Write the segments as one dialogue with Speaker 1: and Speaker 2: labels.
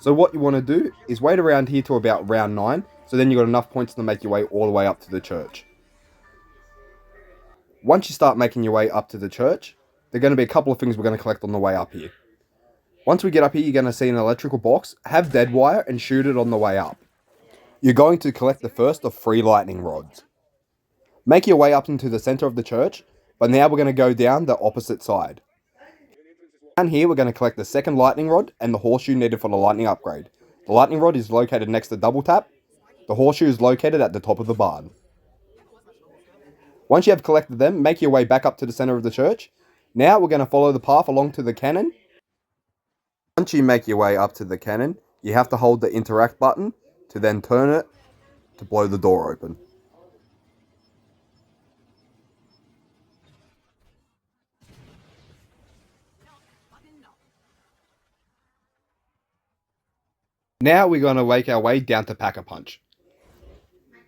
Speaker 1: So what you want to do is wait around here till about round 9, so then you've got enough points to make your way all the way up to the church. Once you start making your way up to the church, there are going to be a couple of things we're going to collect on the way up here. Once we get up here, you're going to see an electrical box, have dead wire and shoot it on the way up. You're going to collect the first of 3 lightning rods. Make your way up into the center of the church, but now we're going to go down the opposite side. Down here, we're going to collect the second lightning rod and the horseshoe needed for the lightning upgrade. The lightning rod is located next to double tap. The horseshoe is located at the top of the barn. Once you have collected them, make your way back up to the center of the church. Now we're going to follow the path along to the cannon. Once you make your way up to the cannon, you have to hold the interact button to then turn it to blow the door open. Now we're going to make our way down to Pack-a-Punch.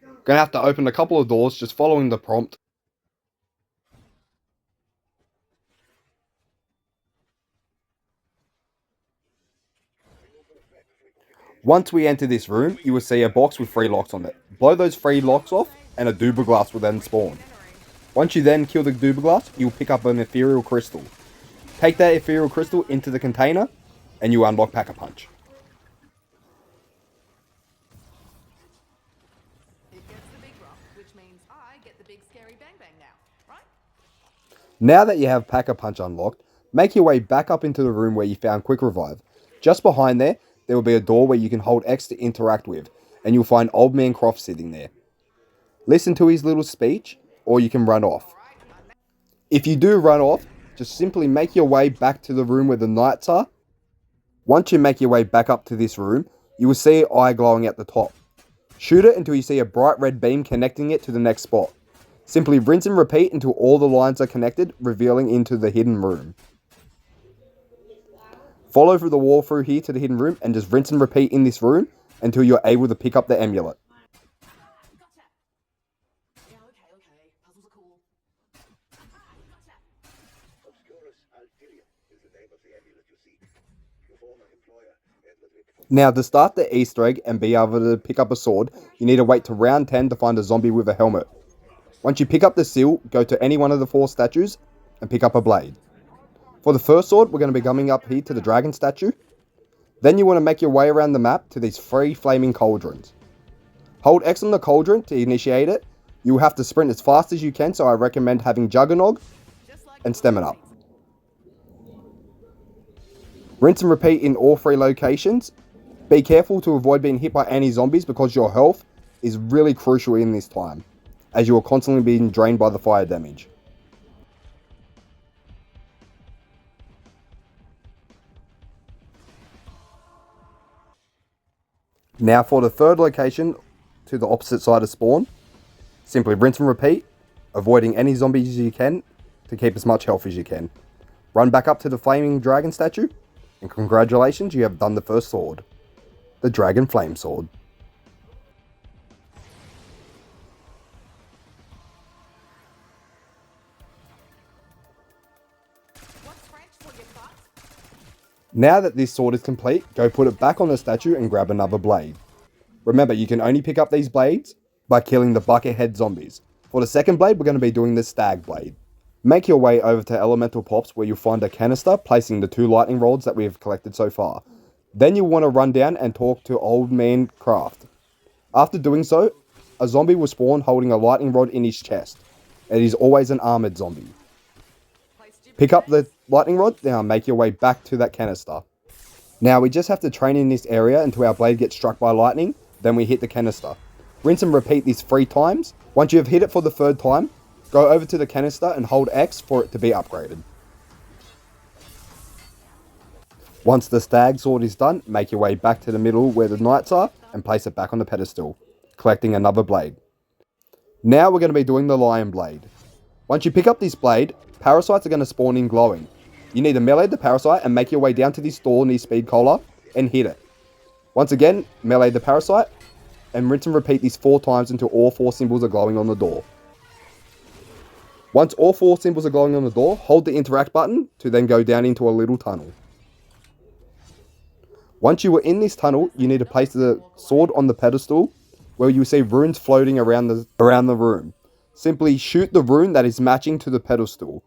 Speaker 1: Going to have to open a couple of doors just following the prompt. Once we enter this room, you will see a box with 3 locks on it. Blow those 3 locks off and a Duberglass will then spawn. Once you then kill the Duberglass, you'll pick up an ethereal crystal. Take that ethereal crystal into the container and you unlock Pack-a-Punch. Now that you have Pack-a-Punch unlocked, make your way back up into the room where you found Quick Revive. Just behind there will be a door where you can hold X to interact with, and you'll find Old Man Croft sitting there. Listen to his little speech, or you can run off. If you do run off, just simply make your way back to the room where the knights are. Once you make your way back up to this room, you will see an eye glowing at the top. Shoot it until you see a bright red beam connecting it to the next spot. Simply rinse and repeat until all the lines are connected, revealing into the hidden room. Follow through the wall through here to the hidden room and just rinse and repeat in this room until you're able to pick up the amulet. Now to start the Easter egg and be able to pick up a sword, you need to wait to round 10 to find a zombie with a helmet. Once you pick up the seal, go to any one of the 4 statues and pick up a blade. For the first sword, we're going to be coming up here to the dragon statue. Then you want to make your way around the map to these 3 flaming cauldrons. Hold X on the cauldron to initiate it. You will have to sprint as fast as you can, so I recommend having juggernog and stem it up. Rinse and repeat in all 3 locations. Be careful to avoid being hit by any zombies because your health is really crucial in this time, as you are constantly being drained by the fire damage. Now for the 3rd location, to the opposite side of spawn, simply rinse and repeat, avoiding any zombies you can to keep as much health as you can. Run back up to the flaming dragon statue, and congratulations, you have done the first sword. The Dragon Flame Sword. Now that this sword is complete, go put it back on the statue and grab another blade. Remember, you can only pick up these blades by killing the buckethead zombies. For the second blade, we're going to be doing the Stag Blade. Make your way over to Elemental Pops where you'll find a canister placing the 2 lightning rods that we have collected so far. Then you'll want to run down and talk to Old Man Craft. After doing so, a zombie will spawn holding a lightning rod in his chest. It is always an armored zombie. Pick up the lightning rod, now make your way back to that canister. Now we just have to train in this area until our blade gets struck by lightning, then we hit the canister. Rinse and repeat this 3 times. Once you have hit it for the 3rd time, go over to the canister and hold X for it to be upgraded. Once the stag sword is done, make your way back to the middle where the knights are and place it back on the pedestal, collecting another blade. Now we're going to be doing the lion blade. Once you pick up this blade, parasites are going to spawn in glowing. You need to melee the parasite and make your way down to this door near Speed Cola and hit it. Once again, melee the parasite and rinse and repeat these 4 times until all 4 symbols are glowing on the door. Once all 4 symbols are glowing on the door, hold the interact button to then go down into a little tunnel. Once you are in this tunnel, you need to place the sword on the pedestal where you see runes floating around the room. Simply shoot the rune that is matching to the pedestal.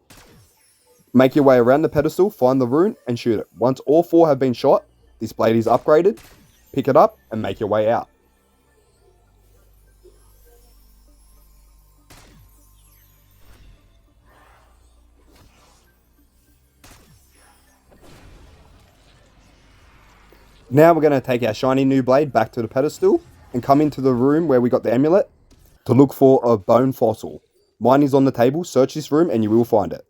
Speaker 1: Make your way around the pedestal, find the rune, and shoot it. Once all 4 have been shot, this blade is upgraded. Pick it up and make your way out. Now we're going to take our shiny new blade back to the pedestal and come into the room where we got the amulet to look for a bone fossil. Mine is on the table, search this room and you will find it.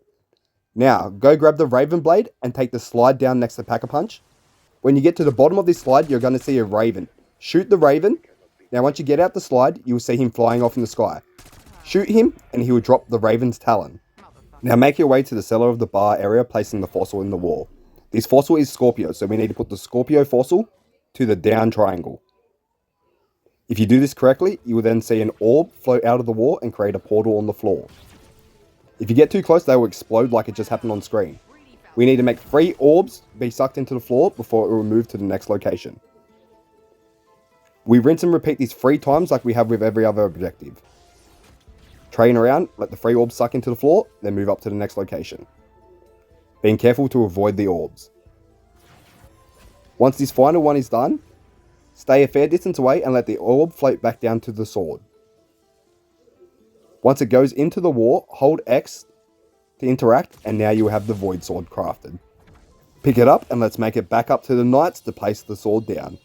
Speaker 1: Now, go grab the raven blade and take the slide down next to Pack-a-Punch. When you get to the bottom of this slide, you're going to see a raven. Shoot the raven. Now once you get out the slide, you will see him flying off in the sky. Shoot him and he will drop the raven's talon. Now make your way to the cellar of the bar area, placing the fossil in the wall. This fossil is Scorpio, so we need to put the Scorpio fossil to the down triangle. If you do this correctly, you will then see an orb float out of the wall and create a portal on the floor. If you get too close, they will explode like it just happened on screen. We need to make 3 orbs be sucked into the floor before it will move to the next location. We rinse and repeat these 3 times like we have with every other objective. Train around, let the 3 orbs suck into the floor, then move up to the next location. Being careful to avoid the orbs. Once this final one is done, stay a fair distance away and let the orb float back down to the sword. Once it goes into the wall, hold X to interact, and now you have the void sword crafted. Pick it up and let's make it back up to the knights to place the sword down.